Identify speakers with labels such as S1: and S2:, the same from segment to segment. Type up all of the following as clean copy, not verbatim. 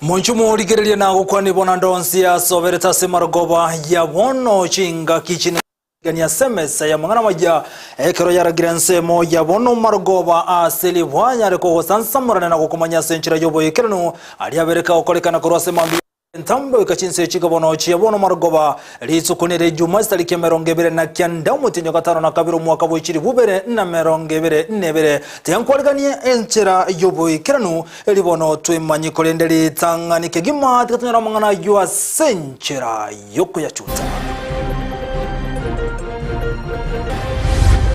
S1: Monchumo ligerelia na gukwani bonandonsia sobereta semarogoba ya bono chinga kichini gania semesa ya mangana maja ekero yara grense mo ya bono marogoba aseli bwanya reko sansamurana na gukomanya senchira yobo ekerano ali abereka okolekana kurwase mambi ntambo ikachinse chigabono chia bono marogoba litsukunire juma salike merongebere na kyanda mutinyo gatano na kabiro mwaka bochiri bubere na merongebere nebere tenkwalganie enchira yobo ikeranu elibono twimanyi kolendeli tanganike gima tikatunyara mangana yua senchira yoko ya chuta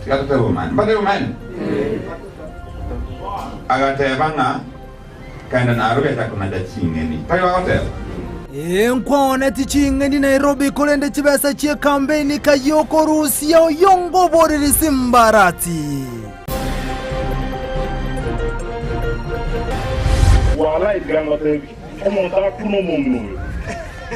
S2: Kata woman, but woman. Agate banga kana na arubeta kuna dachingeni. Payo hotel.
S1: Enkwane tichingeni Nairobi kolende chibesa chie kampeni kayoko Rusia yongo boriri simbarati.
S3: Wala iganga tebi. Omonta kuno mumnu.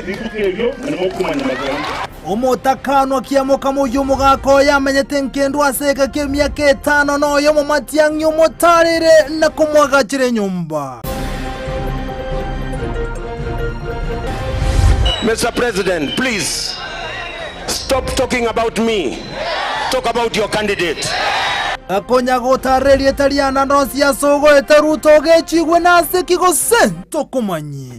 S3: Nikukevyo nimokumanya mazanga.
S1: Omotakano kiamoka moyomo gako yamenyete nkendo aseka kemyaka 5 no yomo matiangyo motarire na kumwagachire nyumba.
S4: Mr. President, please stop talking about me. Talk about your candidate.
S1: Akonya gotareri etaliana ndosi ya sogo eteruto gechigwe nase kigo sento kumanye.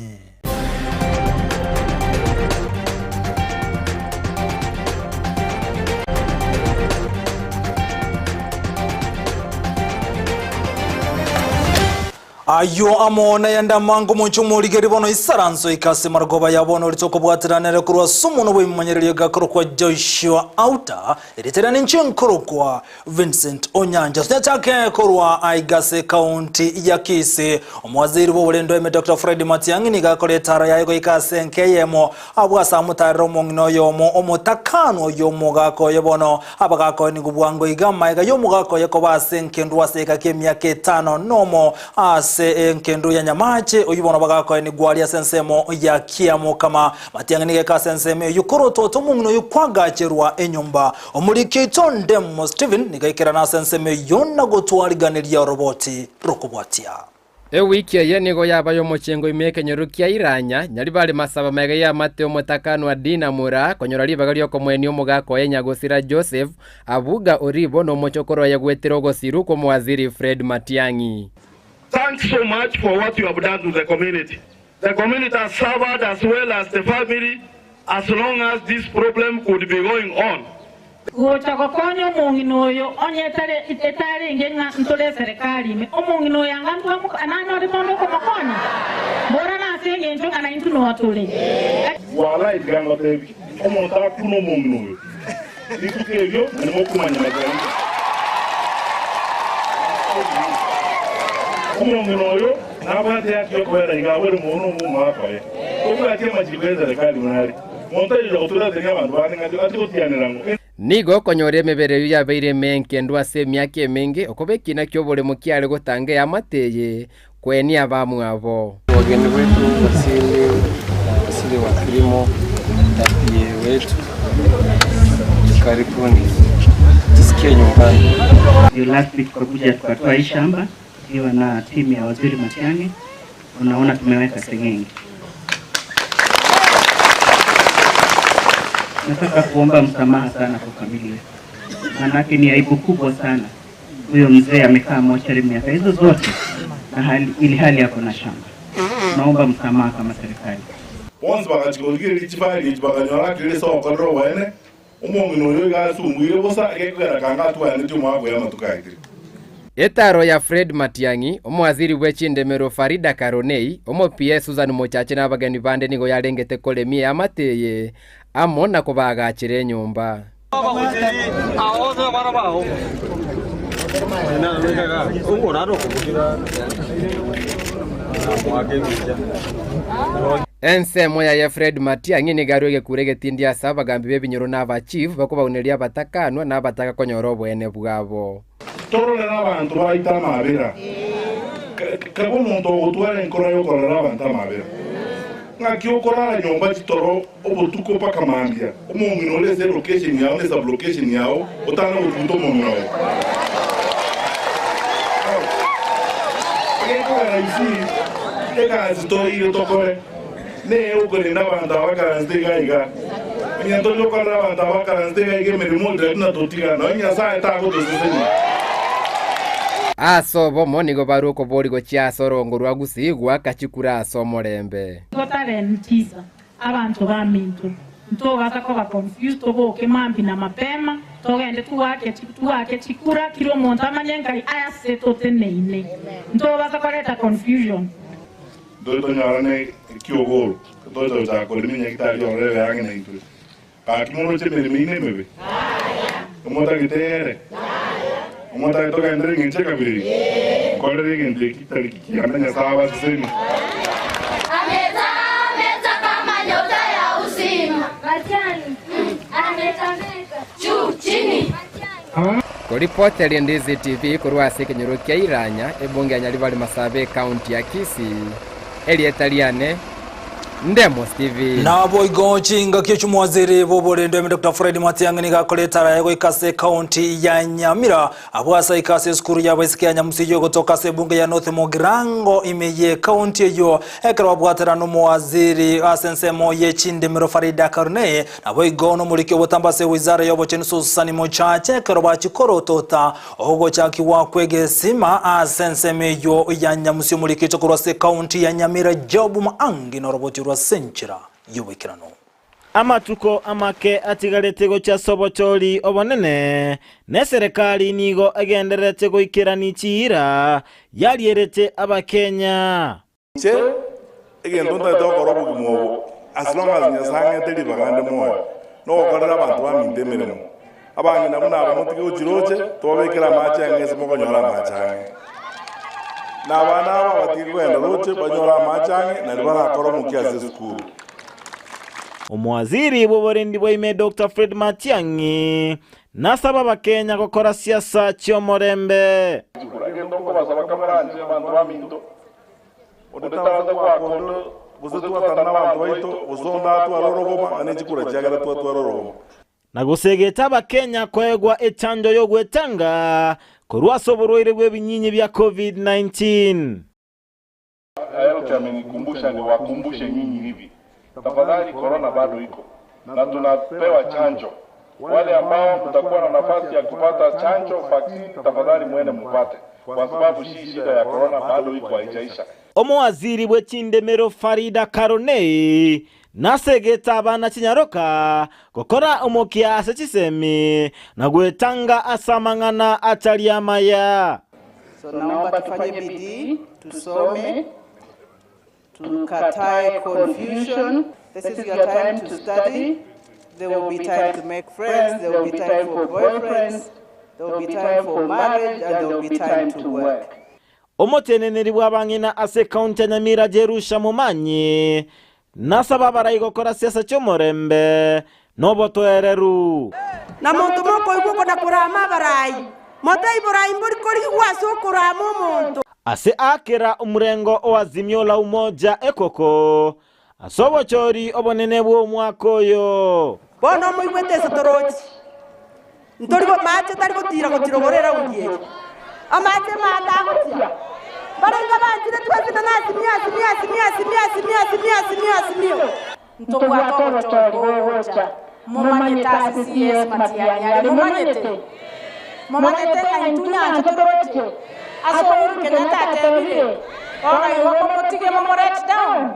S1: Ayo amona yanda mangu munchumu ligeri bono isaranso ikase marogoba ya bono litoko bwatiranere kurwa sumu no bwimanyerere gakoro kwa Joshua Auta eriterane nchinkoro kwa Vincent Onyanja cyatake kurwa aigase county ya Kisii omwaziri bo bulendo eme Dr. Fred Matiang'i ni gakore tara yayo ikase nkeyemo abwasa mutaro mongno yomo omutakano yomo gako yebono abagako ni gubwango igama yomo gako yakobase nkendwa seka kemyaka 5 nomo nkendo ya nyamache oyibona bagako ni gwalia sensemo ya kiamo kama Matiang'i nigeka sensemo yukoro toto mungno yukwagacherwa enyumba omurikito ndemo Steven nigaikera na sensemo yonna gotwaliganiria roboti rokobwatia
S5: wiki ya nigo yabayo mochengo imekenyorukia iranya nyari bali masaba mege ya Mateo Mutakano wa Dina Mura konyora libagalio komweni omugako yenyagosira Joseph abuga oribo no mochokoro ya gwetero gosiru ko mwaziri Fred Matiang'i.
S3: Thanks so much for what you have done to the community. The community has suffered as well as the family as long as this problem could be going on.
S6: Gochakokonyo munginoyo onyetare itetare ngenga ntole serikali me omungino yangantu anano rimono komakona bora na senge nto kana intu no watule
S3: Wala iganga tebi omonta kuno munginoyo nikukevyo nimokumanya mazanga omunginoyo nabate yakiyokora ingabere muno mumakaye okati amajibeza serikali munari montaje otula tenya abantu bane ngati atikotianirango
S5: Nigo konyore mebere ya beire menkendwa se myake menge okobeki na kyobole mukiale gotange ya mateye kweni abamu abo
S7: wageni wetu wasili wa kilimo tapie wetu karibuni tusikie nyumbani.
S8: Last week kuja tukatoa shamba hiyo na timu ya waziri Matiang'i, unaona tumeweka sengenge. Nataka kuomba msamaha sana kwa familia. Manake ni aibu kubwa sana. Huyo mzee amekaa mochari miaka hizo zote na hali yako na shamba. Naomba msamaha kama serikali.
S3: Once bakachikogire lichifali chibakanyora kile sawa kadro wene umongino yoga sumwire bosa ekekera kanga atwa ndi mwako ya matukaitire.
S5: Etaro ya Fred Matiang'i omwaziri w'echindemero Farida Karonei omo PS Susan Mochache n'abagani bande nigo yarengete kolemi ya mateye amona kubagachire nyumba. Ensemo ya Fred Matiang'i nigaruge kurege tindia saba gambi bebinyoro n'aba chief bakubauniria batakanwa n'abataka konyoro bwene bwabo.
S3: Toro na abantu baita mabera. Kabo muntu otware nkora yo korara abantu mabera. Ngaki okora nyomba toro obutuko paka mambia. Omungino lese location yao lesa location yao otana obuto mono. Eko raisi eka zito tokore ne ukole na banda wakaranstega iga nyanto lokala banda wakaranstega ige merimo na totika no nya sa eta ko doseni
S5: aso bomo nigo baruko borigo chiasoro rwa gusigwa kachikura aso morembe
S6: gotare ntisa abantu bamintu ntobaza ko ba confused toboke mambi na mapema togende tuwake chikura kilo monta manyengai aya seto teneine ntobaza ko leta confusion
S3: doito nyarane kiogoro doito za ko liminya kitali ore yange na itu pa kimono chemene mine mebe umota gitere umota to gandre nginche kabiri ko lere ngende kitali kiyana sawa sema
S5: Kuripoteri Ndizi TV kurwasi kinyurukia Iranya ebunge anyalibali Masabe county ya Kisii Elietaliane Ndemo TV
S1: nabo igoncinga ky'umwaziri boborendo Dr. Fred Matiangani gakoletara yego ikase county ya Nyamira abwasa ikase skuru ya baisikia nyamusiyo gotoka sebunge ya North Mogirango imeye county yo ekero bwatera no mwaziri asensemo yechindemero Farida Karne nabo igono mulike botambase wizara yobo chensusa ni mochache ekero bachikoro tota ogo chakiwa kwegesima asenseme yo ya nyamusiyo mulike chokurwase county ya Nyamira Job Maangi no roboti senchira yubikirano
S9: amatuko amake atigarete gocha sobochori obonene ne serikali nigo agenderete goikirani chira yarierete abakenya
S3: che egendo nda gorobu gumo as long as nyasange teli bagande moyo no korera abantu bamindemeremo abangi namuna abamutike ujiroje tobekera macha ngese mokonyora machange Nabana batigwenda roche banyora machange na libara koromu kiasi skuru.
S9: Omwaziri boborendi boime Dr. Fred Matiang'i nasaba bakenya gukora siasa cy'omorembe.
S3: Agendo ko basaba kamaranje abantu baminto. Odetaza kwa kondo buzetu atana abantu baito uzonda tu arorogoma anejikura cyagara tu arorogoma.
S9: Nagusegeta bakenya kwegwa echanjo yo gwetanga kurwaso buroire bw'ebinyinyi bya COVID-19.
S3: Hayo kumbusha ni wakumbushe nyinyi hivi. Tafadhali corona bado iko na tunapewa chanjo. Wale ambao mtakuwa na nafasi ya kupata chanjo vaccine tafadhali muende mpate kwa sababu shida ya corona bado iko haijaisha.
S9: Omwaziri bw'ekindemero Farida Karne nasegeta abana kinyaroka gukora omukia asechisemi na gwetanga asamangana atali Amayia.
S10: So naomba tufanye bidii, tusome, tukatae confusion. This is your time to study. There will be time to make friends, there will be time for boyfriends, there will be time for marriage, and there will be time to work.
S9: Omoteneneri bw'abangina ase county ya Nyamira Jerusha mumanyi nasaba barayi gukora siasa cy'omorembe n'obotoereru
S11: na muntu moko iguko na kurama barayi motai barayi mburi kori gwaso kurama umuntu
S9: ase akera umurengo owazimyo la umoja ekoko asobochori obonene bwo mwakoyo
S11: bono muigwete sotorochi ntorigo mache tari gutira gorera ungiye amache mata gutia barenga banjire twazina nasi mia ntogwa tobocha mumanyete CS Matiang'i mumanyete kantunya toroche aso Kenyatta tebire oga yuko mutige momoret down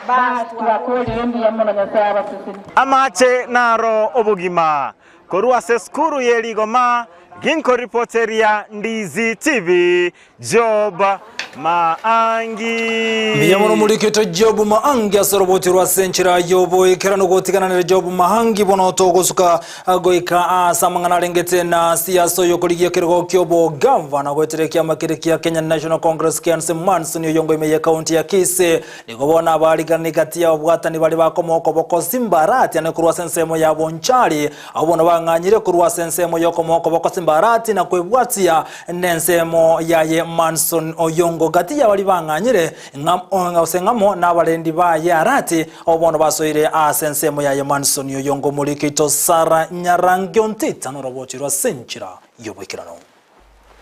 S11: bas twakole ndiye mona nyasaba sisi
S9: amache naro obugima korwa seskuru yeligoma ginko reporteria Ndizi TV Job Maangi
S1: Miyamono mulikito Job Maangi asorobotirwa senchira yobo ikerano gotikananira Job Maangi bono togosuka goika asamangana rengete na siyaso yokoligia kirgo kyobo governor gweterekia makirekia Kenya National Congress Kianse Manson yongo imeye county ya Kisii nikobona abaligani kati ya obwatani bali bakomoko boko Simbarati ane kurwa sensemo ya Bonchari abona banganyire kurwa sensemo yokomoko boko Simbarati na kwebwatia nensemo yaye Manson oyongo gati ya bali banganyire ngamo n'abarendi ba yarati obono basoire asensemo yaye Manson oyongo mulikito Sara Nyarangyo ntita norobotirwa senchira yobwekirano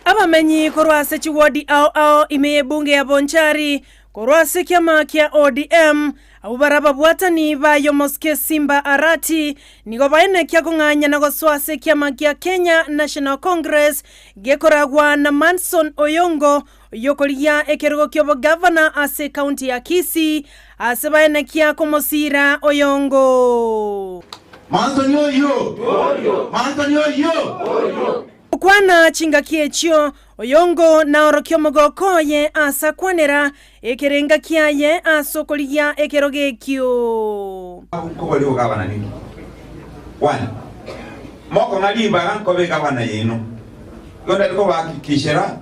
S12: abamenyi korwase chiwodi ao imeye bunge ya Bonchari korwase kiama kia ODM abubaraba bwatani bayo moske Simba Arati nigo baene kia kunganya na goswase kiama kia Kenya National Congress gekoragwa na Manson Oyongo yokolia ekerogo kyobo governor ase county ya Kisii ase baene kia komosira Oyongo
S2: Manson yo Manson yo
S12: kwana chinga kiechio Oyongo na orokyo mogokoye asa kwanera ekerenga kiaye asokolia ekerogekyo
S2: ko bali gavana nini one moko ngaliba ganko be gavana yino yonda ko bakikishera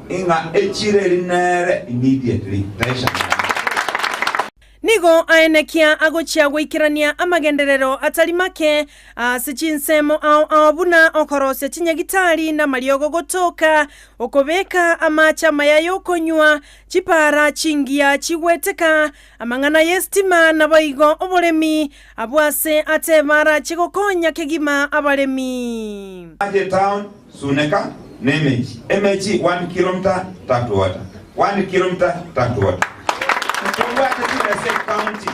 S2: inga echire linere immediately pressure
S12: nigo aenekia agochia gwikirania amagenderero atalimake asichinsemo abuna okorose tinyagitari na maliogo gotoka okobeka amacha mayayo konywa chipara chingia chiweteka amangana yestima na baigo obolemi abwase atebara chigokonya kegima abalemi
S2: aje town suneka nemeji 1 kilometer tap to water 1 kilometer tap to water county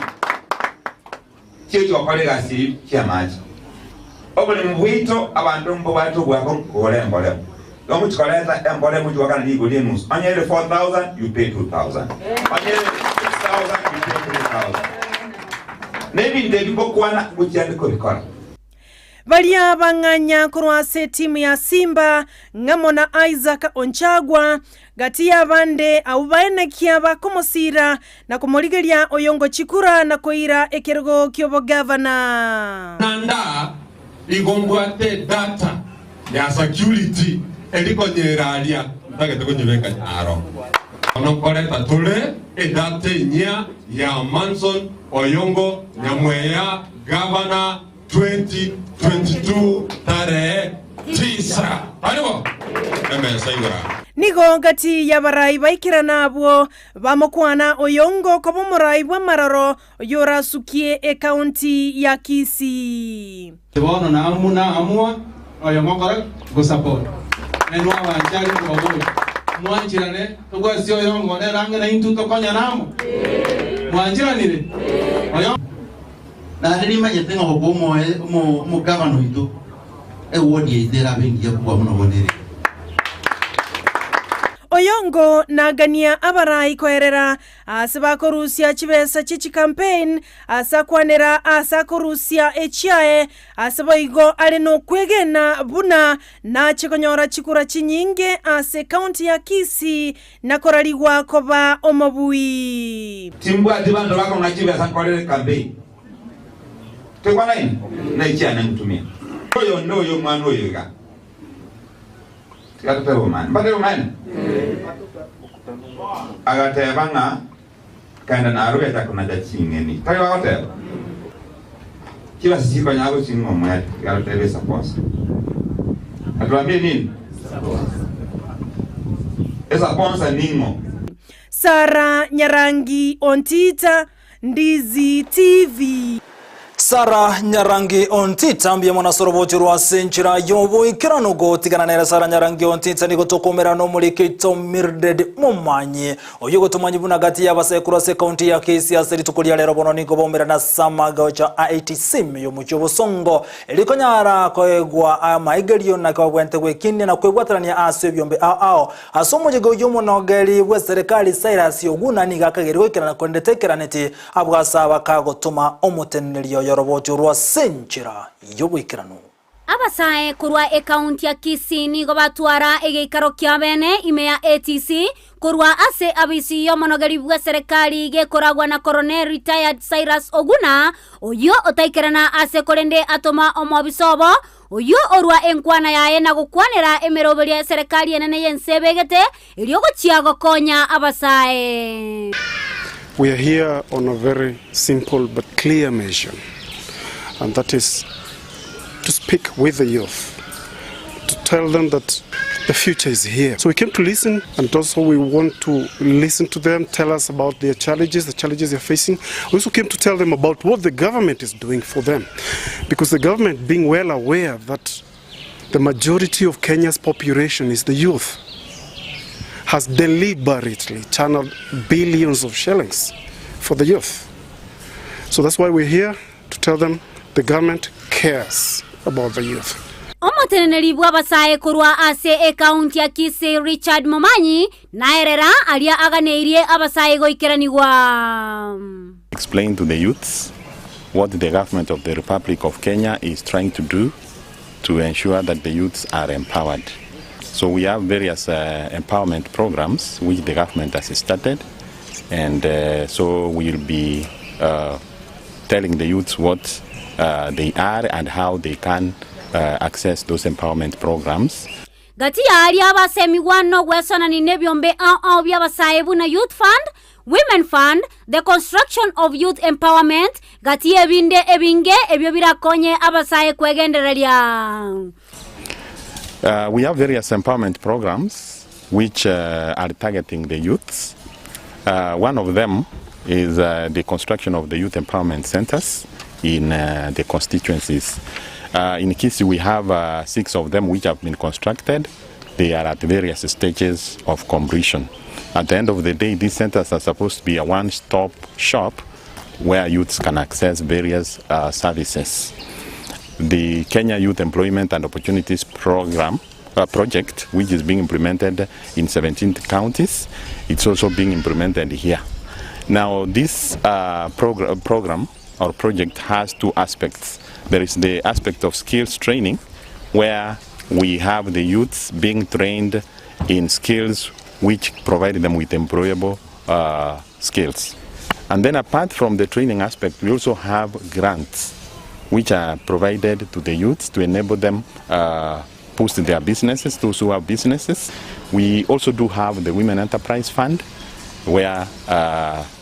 S2: checho kolega si kiamaji obuli mbuito abantu mbo batu bwako kolembole lomu chikoleta embole mu jwakana ni godi mus anyele 4000 you pay 2000 anyele 6000 you pay 3000 maybe ndedi bokwana kuchande ko bikora
S12: Balia banganya kurwase timu ya Simba ngamona Isaac Onchagwa gati ya bande au baene kiaba komosira na kumoligelia Oyongo chikura na koira ekergo kyobo governor
S13: nanda igombwate data ya security eliko nyeralia ndagete kunyibeka nyaro ono koreta tule edate nya ya Manson Oyongo nyamweya governor 2022 tarehe 9. Aliwo
S12: nigo gati ya barai baikira nabwo bamokwana Oyongo kobo murai bwa mararo yora sukie e county ya Kisii
S14: bono na amua Oyongo kore go support enwa wanjali ko boy mwanjirane tugwa si Oyongo ne range na intu to konya namo mwanjirane Oyongo
S15: na riri manyete ngo bomo mo gavana itu wodi idera bengi yakubwa muno bonere
S12: Oyongo na gania abarai koerera asaba korusia chibesa chichi campaign asakwanera asakorusia echiae asaba igo aleno kwegena buna na chikonyora chikura chinyinge ase county ya Kisii na koraliwa koba omobui
S2: timbwa dibando bako ngachibesa korere campaign tekwana ini na ichiana ngutumia oyo ndo yo mwana oyo ga tikatero man badero man agatebanga kanda na arubeta kuna dachingeni tayo agateba kiba sisi kwa nyago chingo mwa agatebe support atuambie nini esa sponsor ningo
S12: Sara Nyarangi Ontita Ndizi TV
S1: Sara Nyarangi Ontita mbia mwana sorobochi rwa senchira yobo ikirano go tigana nera Sara Nyarangi Ontita niko tokomera no mulikito Mirded Mumanyi oyo gotumanyi buna gati ya basekuru se county ya Kisii aseri tukulia lero bono niko bomera na samaga cha ITC yo muchobo songo eliko nyara koegwa amaigelio na kwa bwente gwekindi na kwegwatarania aswe byombe ao asomoje go yomo no gari bwe serikali Cyrus Oguna ni gakagerwe kirana kondetekera neti abwasaba kagotuma omutenelio yorobocho rwa senchira yobwikirano
S16: abasae kurwa account ya Kisii nigo batwara egeikaro kya bene ime ya ATC kurwa ase abisi yo monogeri bwa serikali gekoragwa na Colonel retired Cyrus Oguna oyo otaikerana ase korende atoma omobisobo oyo orwa enkwana yae na gukwanera emeroberia serikali enene yensebegete iliyo gochiago konya abasae.
S17: We are here on a very simple but clear mission, and that is to speak with the youth, to tell them that the future is here. So we came to listen, and also we want to listen to them, tell us about their challenges, the challenges they're facing. We also came to tell them about what the government is doing for them, because the government, being well aware that the majority of Kenya's population is the youth, has deliberately channeled billions of shillings for the youth. So that's why we're here to tell them the government cares about the youth.
S16: Omoteneneri bwabasae kurwa ase county ya Kisii Richard Momanyi naerera alia aganeirie abasae goikeraniwa.
S18: Explain to the youths what the government of the Republic of Kenya is trying to do to ensure that the youths are empowered. So we have various empowerment programs which the government has started, and so we will be telling the youths what they are and how they can access those empowerment programs.
S16: Gati ya alia abasemi wano gwesona ni nebyombe byabasaebu na Youth Fund, Women Fund, the construction of youth empowerment, gati ebinde ebinge ebyo birakonye abasae kwegendereria.
S18: We have various empowerment programs which are targeting the youths. One of them is the construction of the youth empowerment centers in the constituencies. In Kisii we have 6 of them which have been constructed. They are at various stages of completion. At the end of the day, these centers are supposed to be a one-stop shop where youths can access various services. The Kenya Youth Employment and Opportunities project, which is being implemented in 17 counties, it's also being implemented here. Now, this program or project has 2 aspects. There is the aspect of skills training, where we have the youths being trained in skills which provide them with employable skills. And then apart from the training aspect, we also have grants which are provided to the youths to enable them boost their businesses, those who have businesses. We also do have the Women Enterprise Fund, where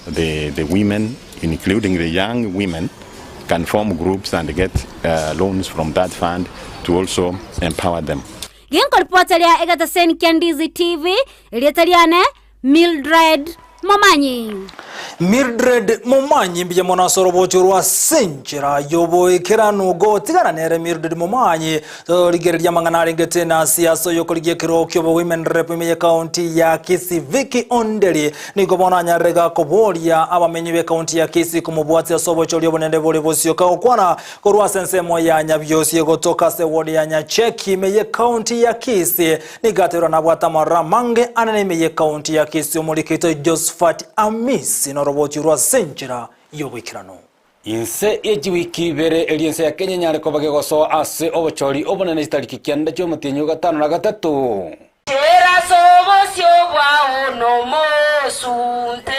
S18: the women, including the young women, can form groups and get loans from that fund to also empower them.
S16: Genkolpotalia egatasen Ndizi TV, eliataliane Mildred Momanyi.
S1: Mildred Momanyi mbije mwana soroboti rwa senjira yobo ikirano go tigana nere Mildred Momanyi ligereria mangana ngete na siasa yoko ligekiro kyobo women rep me county ya Kisii Vicky Onderi niko bona nyarega koboria abamenyi be county ya Kisii kumubwatsi asobo cholyo bonende bole bosio ka okwana korwa sensemo ya nyabyosi gotoka se wodi ya nyacheki me county ya Kisii nigatero na bwata maramange anene me county ya Kisii mulikito Josephat Amisi roboti rwa senjira yobikirano
S19: inse ejiwiki bere eliense ya Kenya nyare ko bagegoso ase obochori obonene itariki kyanda cyo mutinyo 5 na 3
S11: Tera sobosyo bwa ono mosunte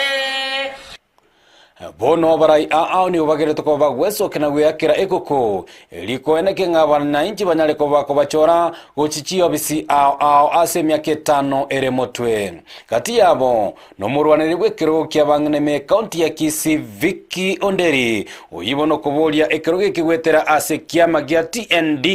S19: bono barai ni ubagere toko bagweso kena guyakira ekoko eliko eneke ngabana inchi banyale ko bachora gochichio bisi ase myake 5 ere motwe kati yabo no murwanire bwekero kyabangne me county ya Kisii Vicky Onderi uyibono kobolia ekeroge kigwetera ase kyama gya TND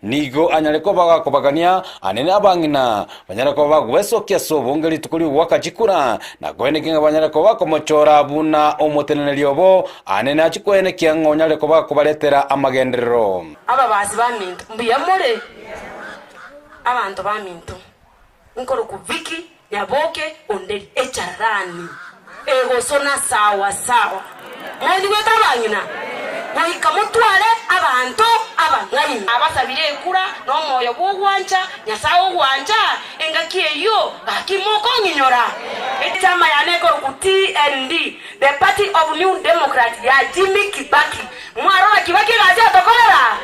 S19: nigo anyale ko bagakobagania anene abangina banyale ko bagweso kyasobo ngeli tukuli wakachikura na gweneke ngabanyale ko bakomochora buna omoteneliobo anene achikwene kyangonyale ko bakobaletera amagenderero
S11: aba bazi baminto mbiyamore abantu baminto nkoro ku Vicky yaboke Onderi echarani ego sona sawa mwezi wetabanyina wahika mutwale abantu abangayi abasabire ekura no moyo bugwanja nyasawo gwanja engakie yo akimoko nyinyora etama yaneko ku TND the Party of New Democrat ya Jimmy Kibaki mwaro Kibaki gazi atokolera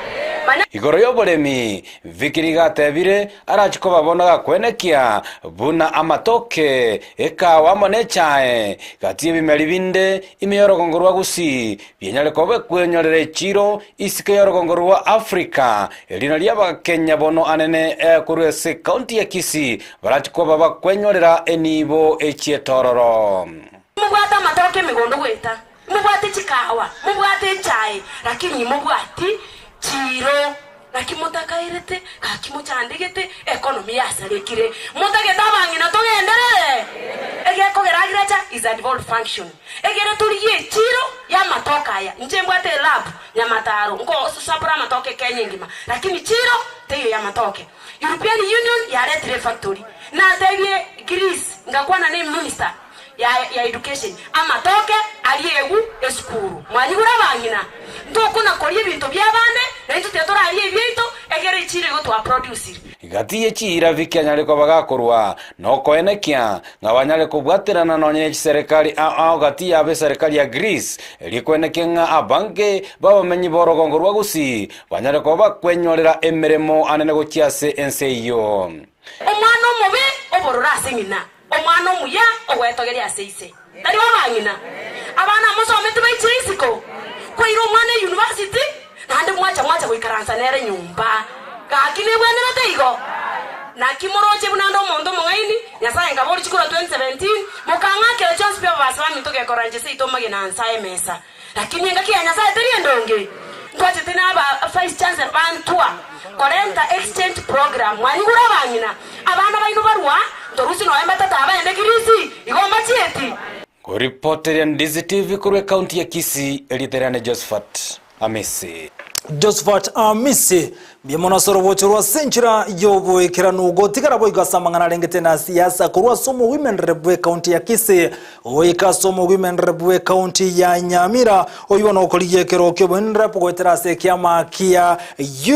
S19: igoro yoboremi vikiriga tebire arachiko babonaga kwenekia buna amatoke ekawa monechae gati ebimeri binde imiyorogongorwa gusi byenyale kobe kwenyorere chiro isike yorogongorwa Afrika elina lyaba Kenya bono anene kurese county ya Kisii barachiko baba kwenyorera enibo echietororo
S11: mubwata amatoke migondo gweta mubwate chikawa mubwate chai lakini mubwati chiro nakimotaka irete kakimochandegete economy yasarekire motageta bangina togenderere egeko geragirecha is a devolved function egere tuliye chiro ya matoka ya nje mbwate lab nyamataro ngo susapura matoke Kenya ngima lakini chiro teyo ya matoke European Union ya red factory na tebie Greece ngakuwa na name minister ya education amatoke aliegu eskuru mwanyigura bangina ndokuna kori ibintu byabane nento tetora ali ebito egere chire go to produce
S19: gati echira vikanyale ko bagakorwa noko enekia ngabanyale kubwatirana nonye serikali ao gati yabe serikali ya Greece eliko enekenga abange babamenyi borogongorwa gusi banyale ko bakwenyorera emeremo anene go kiase enseyo
S11: omwana omubi oborora asingina omwana omuya ogwetogeria aseise tari babangina abana musome tubayichirisiko kwairo omwana university nande mwacha kuikaransa nere nyumba kakine bwene bateigo na kimoroche bunando mondo mongaini nyasaye ngabori chikura 2017 mukangake chance pia basaba mitoke koranje seito magina ansaye mesa lakini ngaki nyasaye teri ndonge twache tena aba vice chancellor bantua korenta exchange program mwanyigura bangina abana baino barwa torusi no embata taba ende kirisi igomba chieti
S19: ko reporter ya Ndizi TV kurwe county ya Kisii eliterane Josephat Amisi Biemona sorobochorwa senchira yobo ikiranu tigara boy gasamangana lengete na siasa kurwa somo women rep county ya Kisii oika somo women rep county ya Nyamira oyibona okoliye kero kyo women rep goterase kyama kia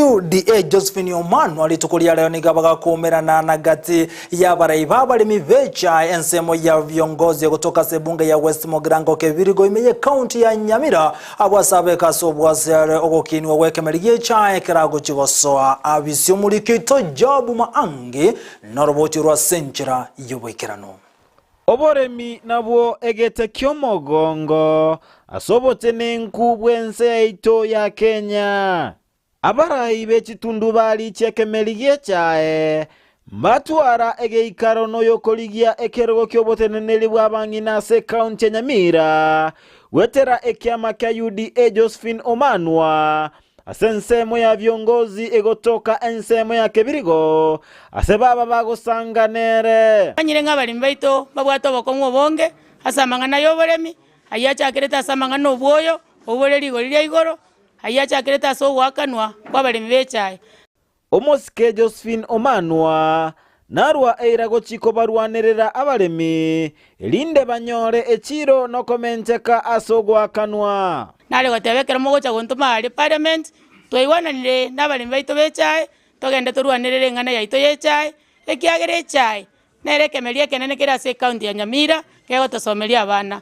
S19: UDA Josephine Omano alitukolia leo nigabaga kuomerana na gati ya baraiba bali mivecha ensemo ya viongozi kutoka sebunge ya West Mogrango kebirigo imeye county ya Nyamira abwasabe kasobwasere okokini wekemeliye cha ekerago chigos soa abisyo muri kito jobu maangi noroboti rwa senchira yobekirano
S9: oboremi nabwo egete kyomogongo asobote nenku bwense ito ya Kenya abarayi bechitundu bali chekemeliye chae matwara egeikaro no yokoligia ekerego kyoboteneneli bwabangina se county Nyamira wetera ekyama kya UDA Josephine Omano asensemo ya viongozi egotoka ensemo ya kebirigo asebaba bagosanganere
S20: anyire ng'abalimi baito babwato bokomwo bonge asamangana yoboremi ayacha kireta asamangana obwoyo oboreri gorira igoro ayacha kireta so wakanwa kwabalimi bechaye
S9: omosike Josephine Omano narwa eirago chiko barwanerera abalemi linde banyore echiro no komenteka asogwa kanwa
S20: nale gotebekera mogocha gontuma ali parliament toiwananire nabalimi baito bechaye togende torwanerere ngana yaito yechaye ekiagere echaye nerekemeria kenene kera se county ya Nyamira kegotosomeria abana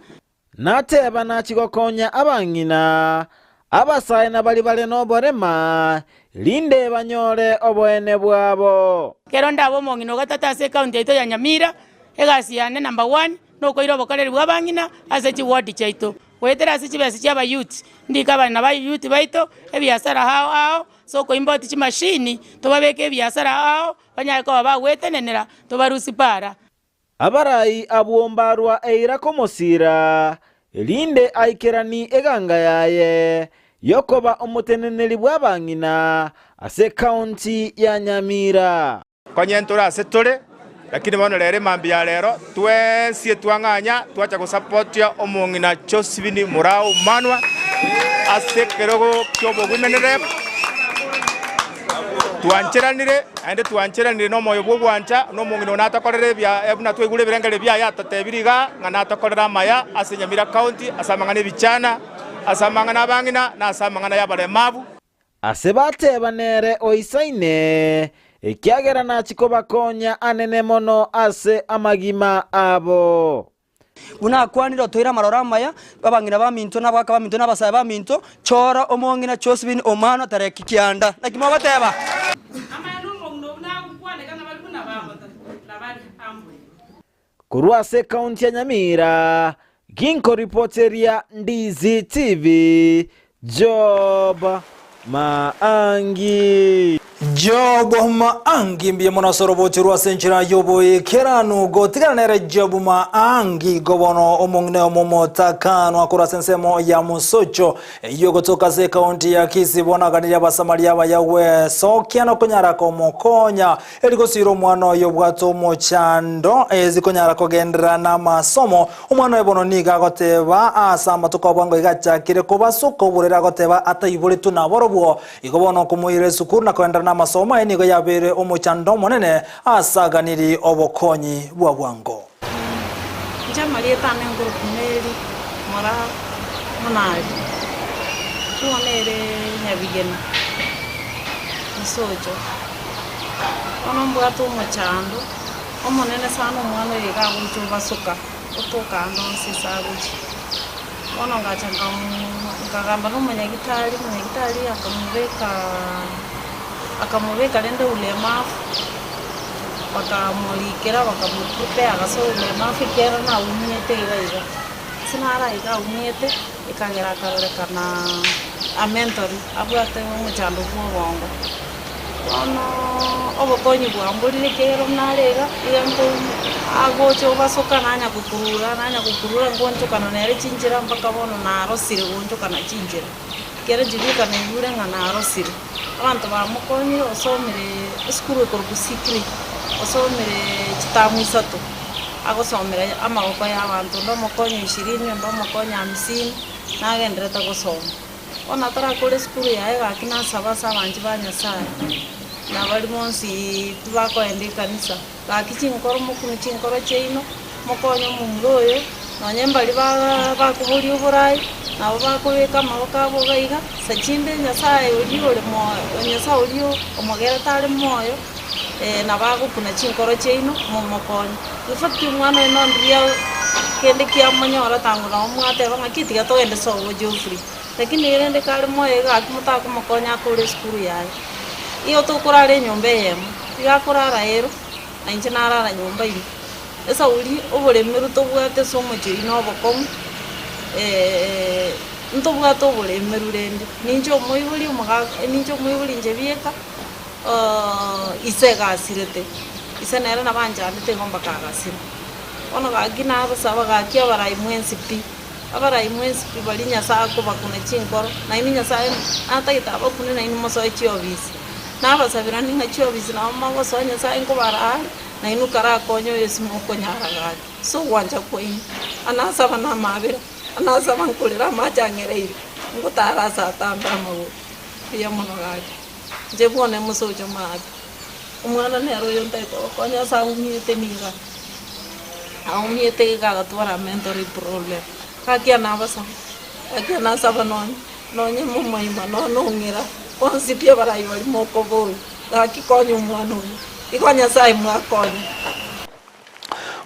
S9: nateba nachigokonya abangina abasaye nabali bale no borema linde banyore oboene bwabo
S20: kero ndabo mongino gatata se county yaito ya Nyamira egasiane number 1 no koiro bokoreri bwabangina ase chiward chaito wetera sichibesi chaba youth ndikaba na ba youth baito ebiasara hao soko import chi machine tobabeke ebiasara hao banyako baba wetenenera tobarusi para
S9: abarayi abuombarwa eira komosira linde aikerani eganga yaye yokoba omuteneneli bwabangina ase county ya Nyamira
S21: konyentura ase tole lakini bono lere mambi ya lero twesie twanganya twacha kusupportia omongina Josephine Murao Manwa ase kerogo kyobo women rep twancheranire no moyo bwogwancha no mongino natakorere bya ebuna twegure birengere bya yatatebiriga ngana takorera maya ase Nyamira county asamangana bichana asamangana bangina na asamangana yabalemabu
S9: ase batebanere oisaine ekiagera na chikobakonya anene mono ase amagima abo
S22: una kwaniro toira marora maya babangina ba minto na baka ba minto na basaba minto chora omongina Josephine Omano tareki kianda nakimo bateba
S9: kurwa se county ya Nyamira ginko reporteria Ndizi TV Job Maangi
S1: Job Maangi mbiye mona soroboti rwa senchira yobo ekeranu gotigana nere Job Maangi gobono omongne omomotakano akura sensemo ya musocho iyo gotoka se county ya Kisii bona ganira basamaria bayawe sokiano konyara komokonya eliko siro mwana yobwato mochando ezikonyara kogendera na masomo umwana ebono niga goteba asamba tukobwango igacha kire kobasuko burera goteba atayibule tunaboro nabwo igo bono kumuire sukuru na kwenda na masomo enigo yabere omuchando monene asaganiri obokonyi bwa bwango.
S4: Njamali tane nguru kumeri mora munali tuonere nyabigena musojo ono mbwatu muchando omonene sana omwana yiga gucho basuka utokando sisaruchi ono ngachanga ngagamba n'umunyagitari akamubeka lende ulemafu bakamulikira bakamutupe agasoza ulemafu ikera na umyete iga sinara iga umyete ikagera akarorekana amentori abwate umuchando bw'obongo ono obokonyi bwambulire kero narega iyango agocho basoka nanya kukurura ngonchokana nere chinjira mpaka bono narosire gonchokana chinjira kero jibika na yure ngana narosire abantu bamukonyi osomere skuru ekorukusikiri osomere kitamu 3 agosomera amaboko y'abantu ndomukonyi 20 ndomukonyi 50 nagendereta gusoma ona tara kuri skuru yae gakina sabasa abanji banyasaye nabali monsi tubakoende kanisa gakichinkoro mukunu chinkoro cheino mukonyo mumuloyo nonyembali bakubuli uburai nabo bakubika amaboko abo gaiga sachinde nyasaye oliole moyo nyasaye olio omogera tari moyo nabagukuna chinkoro cheino mumukonyo ifati mwana eno ndia kende kiamanyora tangu na omwate bangakiti gatogende sobo jofri lakini irende kali moyo gakimutaka kumukonya kuri skuru yae iyo tukurare nyumba yemo igakurara ero na inche narara nyumba iri esa uri oburemeru tobwate somo chiri no bokomu ntobwate oburemeru rende ninche omoibuli ninche omoibuli nje bieka ise gasirete ise nere nabanjandite ngomba kagasira ono gakina abasaba gakia barayi mwensi pi abarayi mwensi pi bali nyasa ko bakuna chinkoro na imi nyasa atagita abakune na inu moso echiobisi nabasabira ninga chiobisi na mama so nyasa inko bara na inu kara konyo yesimo konyara gaki so wanja koini anasaba na mabira anasaba nkulira majangere ngutara sa tamba mago ya mono gaki je bone musojo mabi umwana nero yonta ko konya sa umite minga aumite ga gatwara mentori problem kakia nabasa kakia nasaba nonye mumaima nongira konsipia barayi bali moko gakikonyo umwana ikonya sai mwakonyo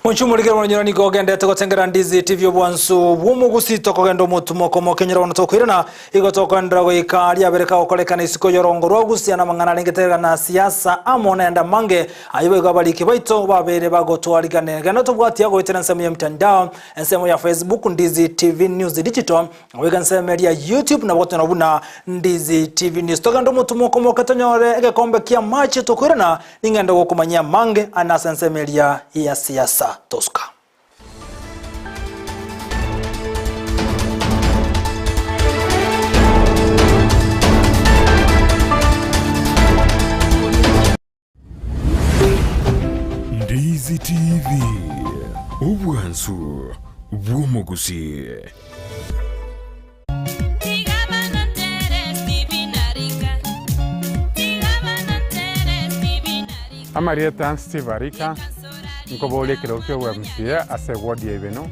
S1: Munchumurike monyirani gogendete gotengera Ndizi TV obwansu bw'umugusito kogenda omutumo komo kenyera ono tokwirana igotokondera goikari abereka okolekana isiko yorongo rwagusiana mangana lingeterera na siasa amona enda mange ayiwe gabaliki baito babere bagotwarigane gano tobwatia goitera nsemu ya mtandao nsemu ya Facebook Ndizi TV News Digital wega nsemu ya YouTube na boto nabuna Ndizi TV News togenda omutumo komo katonyore egekombe kia machi tokwirana ningenda gokumanya mange anasa nsemu ya siasa Tosca.
S7: Ndizi TV obwansu bw'omugusi.
S23: Amayia Steve Arika nkobole kirokyo wa MCA ase ward yebeno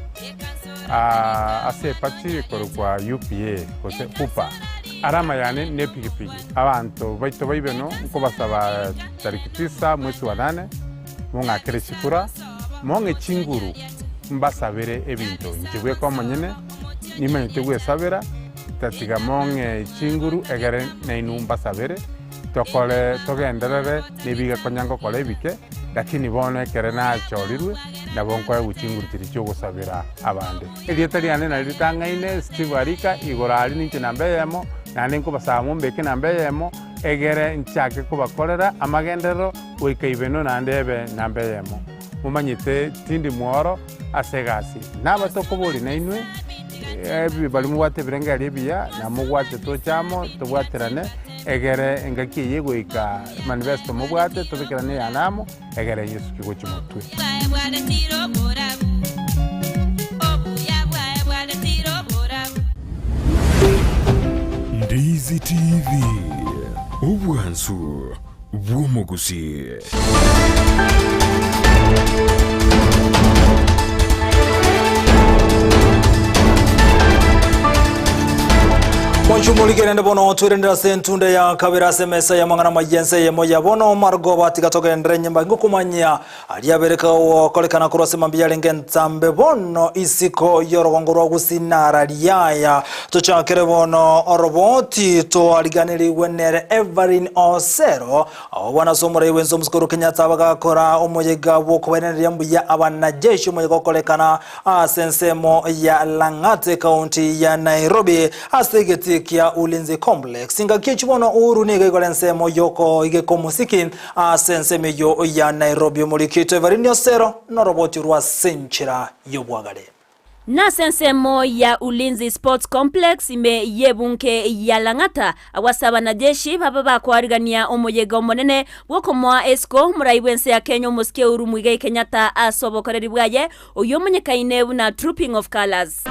S23: ase pati korwa UPA kose pupa arama yane ne pigipigi abantu baito baibeno nkobasaba tariki 9 mwezi wa 8 munga kerechikura monge chinguru mbasabere ebinto njibwe ko monyene nimanyite gwesabera tatiga monge chinguru egere nainu mbasabere tokole togenderere nebiga konyango kole bike lakini bono ekere nachorirwe nabonko guchinguru kiricho gusabira abande elieta liane na litangaine Steve Arika igorali ninche nambeyemo nane nko basamo mbeke nambeyemo egere nchake kubakorera amagendero wikaibeno nandebe nambeyemo mumanyite tindi mworo asegasi nabatokoboli nainwe ebi bali muwate birenga libya na muwate tochamo tobwaterane egere engaki yegoika manifesto mubwate tobikirane yanamo egere Yesu kigochimutwe
S7: Ndizi Ndizi TV. Obwansu bw'omugusi.
S1: Mwachumulikirende bono twirendera sentunde ya kabira semesa ya mangana Amayia Ensa Eyemo ya bono margoba tigatogendere nyimba ngukumanya aliabereka kolekana kurose mambia lengentambe bono isiko yorongorwa gusinara liaya tuchakere bono oroboti to aliganiri wenere Evelyn Osero wana somore wenzo mskuru Kenyatta bagakora umuyega wo kubenerera mbuya abanajeshi umuyega kolekana asensemo ya Langate County ya Nairobi asegeti kia ulinzi complex inga kichibono uru niga igolensemo yoko igeko musiki asenseme yo ya Nairobi mulikito Evelyn Osero no roboti rwa senchira yobwagale
S5: na sensemo ya ulinzi sports complex ime yebunke ya Langata awasaba na jeshi baba bakwarigania umuyega monene bwoko mwa esco muraibense ya Kenya muske uru mwiga Kenyatta asobokoreri bwaye uyo munyekaine na trooping of colors.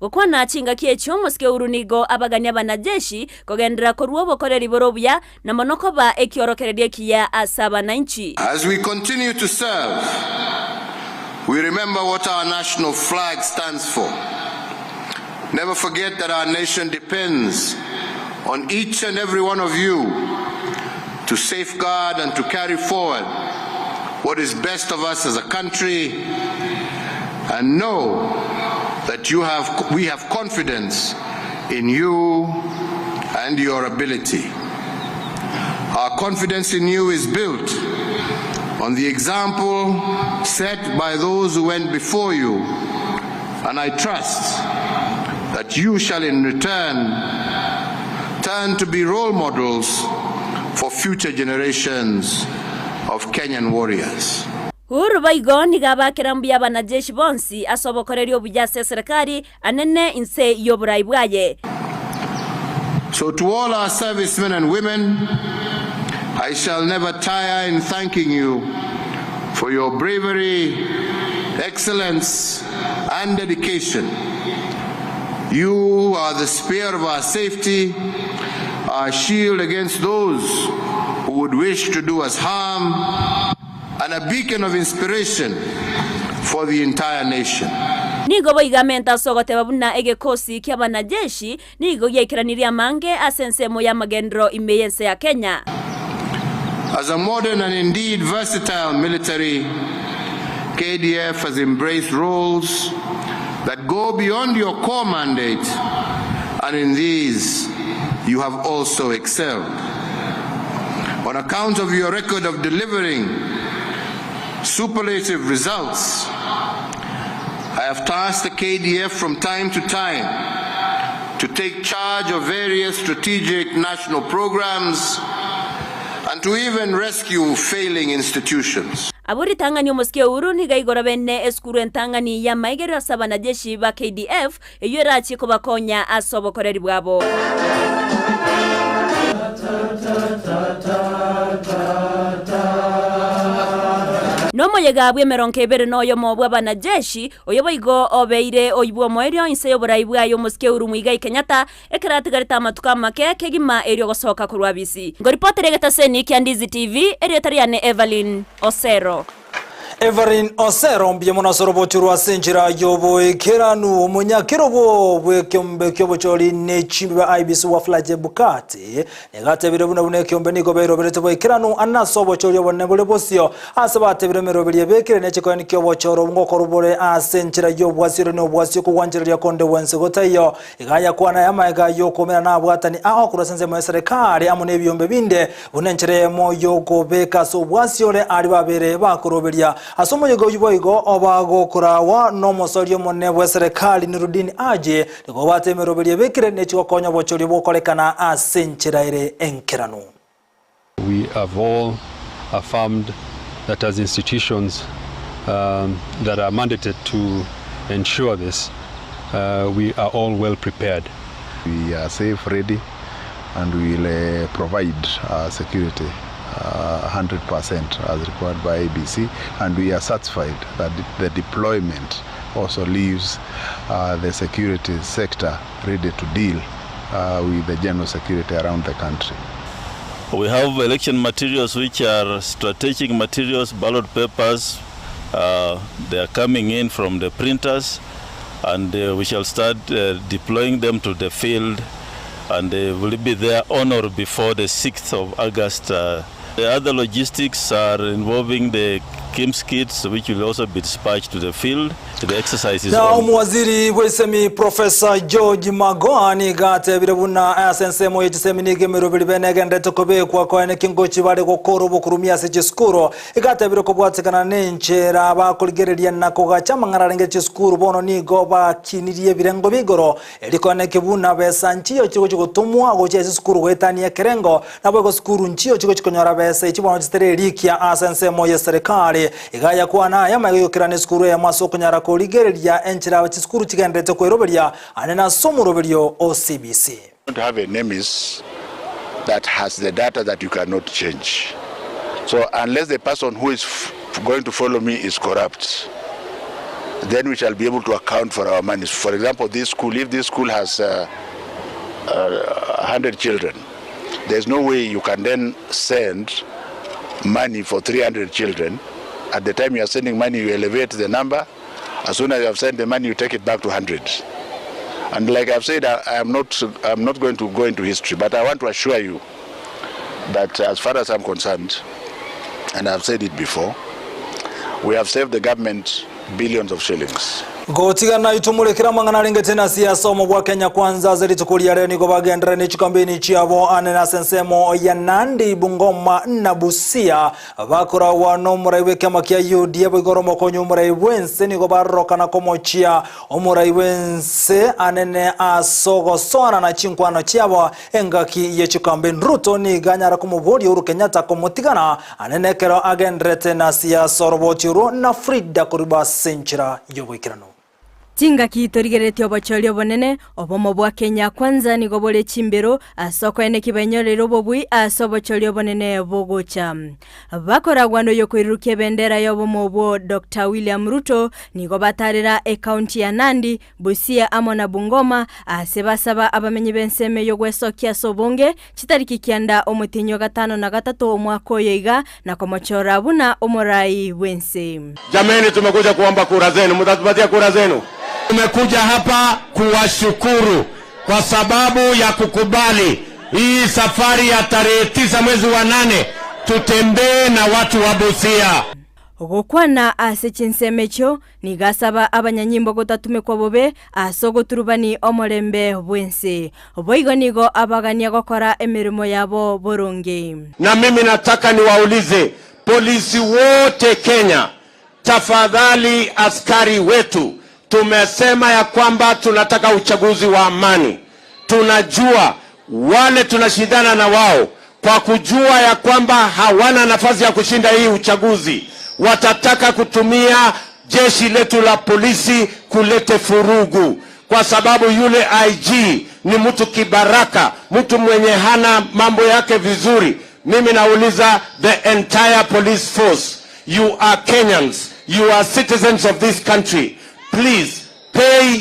S5: Gukwa na chinga kiecho muske urunigo abaganya banajeshi kogendera koruo bokoreri borobya na monoko ba ekiorokererie kia asaba na nchi.
S6: As we continue to serve, we remember what our national flag stands for. Never forget that our nation depends on each and every one of you to safeguard and to carry forward what is best of us as a country, and know that we have confidence in you and your ability. Our confidence in you is built on the example set by those who went before you, and I trust that you shall in return turn to be role models for future generations of Kenyan warriors.
S5: Huru baigo nigaba kirambia banajeshi bonsi asobokoreri obujase serikali anene inse yoburayibwaye.
S6: So to all our servicemen and women, I shall never tire in thanking you for your bravery, excellence, and dedication. You are the spear of our safety, our shield against those who would wish to do us harm, and a beacon of inspiration for the entire nation.
S5: Nigo boigamenta sogote babuna egekosi kia banajeshi nigo yekeraniria mange asensemo ya magendro imeyense ya Kenya.
S6: As a modern and indeed versatile military, KDF has embraced roles that go beyond your core mandate, and in these you have also excelled. On account of your record of delivering superlative results, I have tasked the KDF from time to time to take charge of various strategic national programs and to even rescue failing institutions.
S5: Aburi tangani umuske uru niga igora bene eskuru entangani ya maigero asaba na jeshi ba KDF eyora chiko bakonya asobokoreri bwabo. Nomo yegabwe meronkebere no yo mobwa banajeshi oyoboigo obeire oyibwo moerio inse yoborayibwa yo muske uru mwiga Kenyatta ekaratigarita amatuka make kegima erio gosoka kurwa bisi ngo reporter egeta seni kya Ndizi TV eriotariane Evelyn Osero.
S1: Evelyn Osero mbiye munasoroboti rwa senjira yobo ekeranu omunyakirobo bwekyombe kyobocholi nechimbe IBC wa flaje bukati negatebire buna bune kyombe nigo bero berete bo ekeranu anasobocholi obone bole bosio asabatebire merobiri bekire nechikoyani kyobochoro ngoko rubole asenjira yobwasiro no bwasio kuwanjira konde wense gotayo igaya kwana yamaga yokomera nabwatani aho kurasenze mu serikali amune ebyombe binde bunenchire mo yoko beka so bwasiole ali babere bakoroberia asomo yego yuboigo obago kurawa no mosolyo monne bwa serikali nirudini aje ngo batemerobeliye bekire nechi konya bocholi bokolekana asenchiraire enkeranu.
S8: We have all affirmed that as institutions that are mandated to ensure this, we are all well prepared.
S24: We are safe, ready, and we will provide security
S3: 100% as required by ABC, and we are satisfied that the deployment also leaves the security sector ready to deal with the general security around the country.
S10: We have election materials which are strategic materials, ballot papers. They are coming in from the printers, and we shall start deploying them to the field, and they will be there on or before the 6th of August. The other logistics are involving the KIMS kits, which will also be dispatched to the field. The exercise is
S1: na
S10: on.
S1: Waziri wesemi Professor George Magoani gate birabuna asensemo yechiseminige mirobiri benegende tokobe kwa kwene kingochi bale gokoro bokurumia se chiskuro igate biroko bwatekana nenchera bakoligereria nako gacha mangararenge chiskuro bono nigo bakinirie birengo bigoro elikone kibuna besa nchiyo chiko chikotumwa goche chiskuro gwetania kerengo nabo go skuru nchiyo chiko chikonyora besa ichibono chitererikia asensemo ye serikali igaya kwana yamayokirane skuru ya masoko nyara koligereria enchira abachiskuru kigendete kweroberia anena somuroberio OCBC.
S13: To have a NEMIS that has the data that you cannot change. So unless the person who is going to follow me is corrupt, then we shall be able to account for our money. For example, this school, if this school has 100 children, there's no way you can then send money for 300 children. At the time you are sending money, you elevate the number. As soon as you have sent the money, you take it back to 100. And like I've said, I'm not going to go into history, but I want to assure you that as far as I'm concerned, and I've said it before, we have saved the government billions of shillings.
S1: Gotiga na itumulekera mangana ringete na siasa mu bwa Kenya kwanza zeri tukulia leo niko bagendera ni chikambeni chiabo anena sensemo ya Nandi Bungoma na Busia bakora wano muraiwe kama kia UDA bigoromo konyo muraiwense niko baroka na komochia omuraiwense anene asogo sona na chinkwano chiabo engaki ye chikambeni Ruto ni ganyara kumubodi Uhuru Kenyatta komutigana anene kero agendrete na siasa robotiro na Frida kuriba senchira yobikirano
S24: Tinga kitorigerete obacholi obonene obomo bwa Kenya kwanza nigo bole chimbero asoko ene kibanyorero bobui asobocholi obonene bogocha bakora gwano yokoiruke bendera yobomo bwo Dr. William Ruto nigo batarira county ya Nandi Busia amona Bungoma asebasaba abamenyi benseme yogwesokia sobonge chitariki kianda omutinyo 5 na 3 omwaka oyega na komochora buna omorai wense.
S25: Jameni, tumekuja kuomba kura zenu, mtatupatia kura zenu. Tumekuja hapa kuwashukuru kwa sababu ya kukubali hii safari ya tarehe 9 mwezi wa 8 tutembee na watu wa Busia.
S24: Ogokwana asechinsemecho nigasaba abanyanyimbo gotatume kwa bobe asogo turubani omolembe bwense oboigo nigo abagania gokora emirimo yabo boronge.
S25: Na mimi nataka niwaulize polisi wote Kenya, tafadhali askari wetu, tumesema ya kwamba tunataka uchaguzi wa amani. Tunajua wale tunashindana na wao kwa kujua ya kwamba hawana nafasi ya kushinda hii uchaguzi. Watataka kutumia jeshi letu la polisi kulete furugu. Kwa sababu yule IG ni mtu kibaraka, mtu mwenye hana mambo yake vizuri. Mimi nauliza the entire police force, you are Kenyans, you are citizens of this country. Please play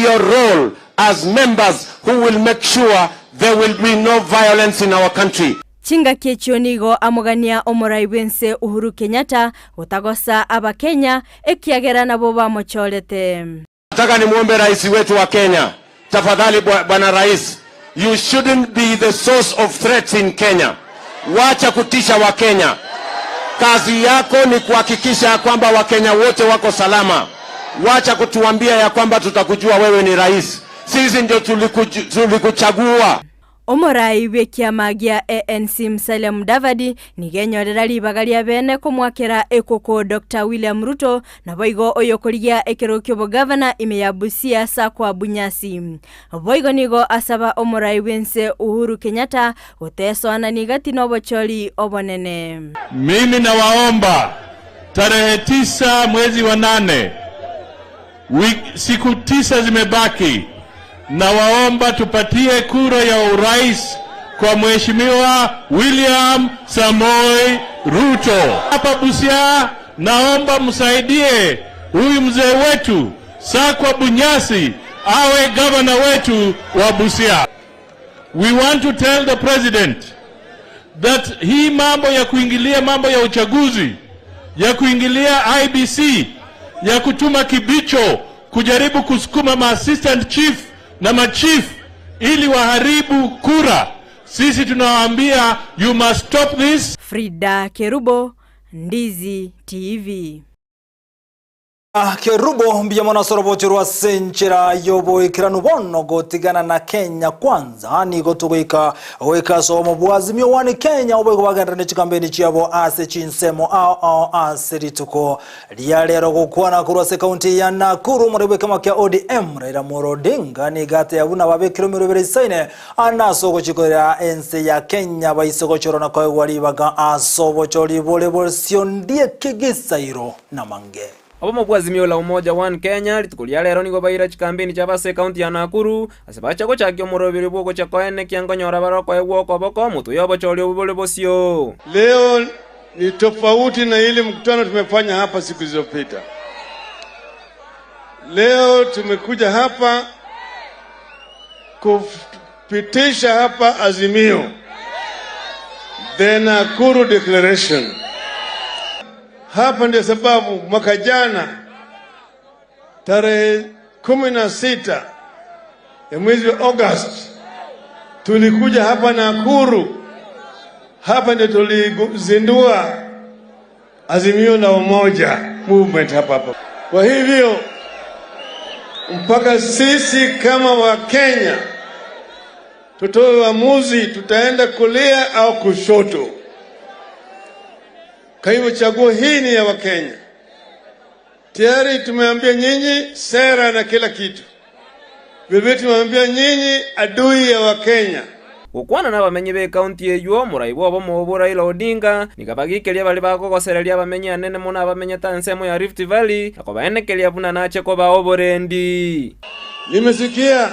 S25: your role as members who will make sure there will be no violence in our country.
S24: Chinga kechonigo amogania omorai wense Uhuru Kenyatta utagosa aba Kenya ekiagera nabo bamocholete.
S25: Nataka nimuombe rais wetu wa Kenya, tafadhali bwana rais, you shouldn't be the source of threats in Kenya. Wacha kutisha wa Kenya. Kazi yako ni kuhakikisha kwamba Wakenya wote wako salama. Wacha kutuambia ya kwamba tutakujua wewe ni rais. Sisi ndio tulikuchagua.
S24: Omorai wekia magia ANC Musalia Mudavadi nigenyorera libagalia bene kumwakera ekoko Dr. William Ruto na boigo oyokoligia ekerokyo bo governor imeya Busia sakwa Bunyasi. Boigo nigo asaba omorai wense Uhuru Kenyatta uteswana nigati nobocholi obonene.
S26: Mimi nawaomba tarehe 9 mwezi wa 8, siku 9 zimebaki, na waomba tupatie kura ya urais kwa Mheshimiwa William Samoei Ruto. Hapa Busia naomba msaidie huyu mzee wetu Sakwa Bunyasi awe gavana wetu wa Busia. We want to tell the president that hii mambo ya kuingilia mambo ya uchaguzi, ya kuingilia IBC, ya kutuma kibicho kujaribu kusukuma ma-assistant chief na ma-chief ili waharibu kura, sisi tunawaambia you must stop this.
S24: Frida Kerubo, Ndizi TV.
S1: Kerubo mbia mwana sorobochirwa senchera yobo ikiranu bono gotigana na Kenya kwanza ni gotugika weka somo bwazimyo wani Kenya obo kubaganda ne chikambeni chiabo ase chinsemo ase rituko lya lero gukwana kurwase county ya Nakuru murebe kama kya ODM Raila Odinga ni gate yabuna babe kilometero 2 anaso gochikorera ense ya Kenya baisoko chorona kwa wali baga asobo chori volleyball siondie kigisairo na mange.
S2: Obo mubwazimio la umoja one Kenya litukulia lero nigo baira chikambeni chabase county ya Nakuru asebacha ko chakyo murobiri bwo cha koene kyangonyora baro kwa egwo boko mutu yobo choli obole bosio.
S12: Leo ni tofauti na ile mkutano tumefanya hapa siku zilizopita. Leo tumekuja hapa kupitisha hapa azimio, the Nakuru Declaration. Hapa ndio sababu mwaka jana tarehe 16 ya mwezi wa August tulikuja hapa Nakuru. Hapa ndio tulizindua azimio la umoja movement hapa. Kwa hivyo mpaka sisi kama wa Kenya tutoe uamuzi tutaenda kulia au kushoto. Kwa hivyo chaguo hii ni ya Wakenya. Tayari tumeambia nyinyi sera na kila kitu. Vile tumeambia nyinyi adui ya Wakenya.
S2: Ukwana na bamenyi be county eyo muraibo abo mu Raila Odinga nikabagikelya bali bakogosereria bamenyi anene muna bamenyi tansemo ya Rift Valley akobaenekelya buna nache ko baoborendi.
S12: Nimesikia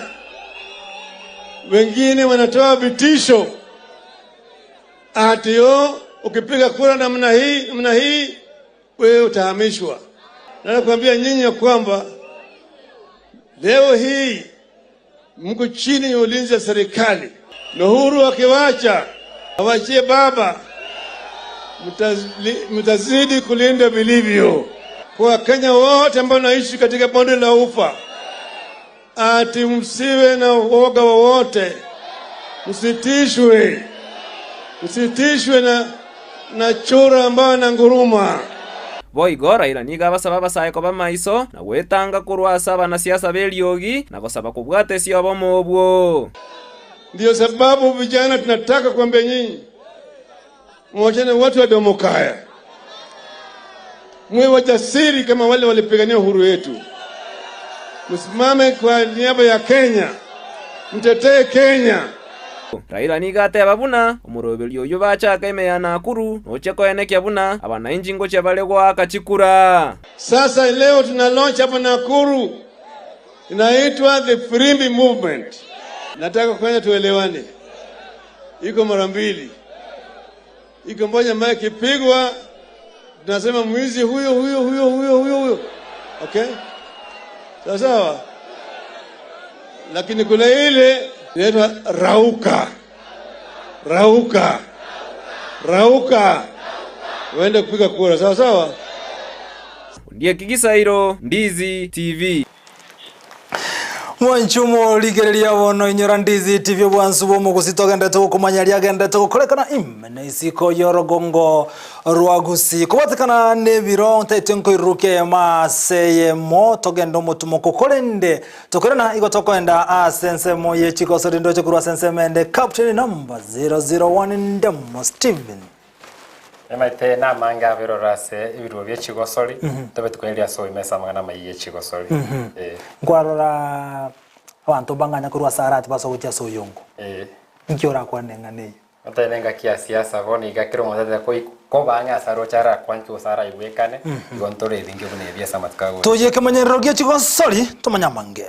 S12: wengine wanatoa vitisho atio ukipiga kura namna hii wewe utahamishwa. Na nakwambia nyinyi kwamba leo hii mko chini ya ulinzi wa serikali. Na Uhuru akiwacha awachie baba, mtazidi kulinda vilivyo kwa Kenya wote ambao naishi katika bonde la Ufa. Ati msiwe na uoga wowote, msitishwe na chura ambao na nguruma.
S2: Boigo Raila niga basaba basaye ko bamaiso na wetanga kurwasa bana siasa beliogi na gosaba kubwate sio bomobwo.
S12: Ndio sababu vijana tunataka kuambia nyinyi mwachane watu wa domokaya, mwe wajasiri kama wale walipigania uhuru wetu. Msimame kwa niaba ya Kenya, mtetee Kenya.
S2: Raila niga babuna umurobeli oyo bachaka ime ya Nakuru nocheko eneke abuna abana injingo chebalegwa akachikura.
S12: Sasa leo tuna launch hapa Nakuru, inaitwa the Firimbi Movement. Nataka kwanza tuelewane. Iko mara mbili. Iko moja ambayo ikipigwa tunasema mwizi huyo. Okay? Sawa. Lakini kule ile inaitwa rauka. Waende kupiga kura, sawa.
S2: Ndiye Kigisairo, Ndizi TV.
S1: Mwanchumo ligereria bono inyora Ndizi TV bwansubo mu kusitogenda to kumanyaria genda to kolekana imene isiko yorogongo rwagusi kubatikana nebiro ntetenko iruke maseyemo togenda mutumo kokolende tokorana igotokwenda asensemo yechikosori ndoche kurwa sensemende captain number 001 Ndemo Steven.
S14: Emaite na manga vero rase ibiro bye chigosori tobe tukwelia so imesa mangana mayiye chigosori
S1: ngwarora abantu banganya kurwa sarati basogutia soyongo nkiora kwanengane
S14: atenenga kia siasa boni gakiro motete ko banga saro chara kwancho sara iwekane gontore dinge bune bia samatkago
S1: toye kemanyero gye chigosori tomanyamange.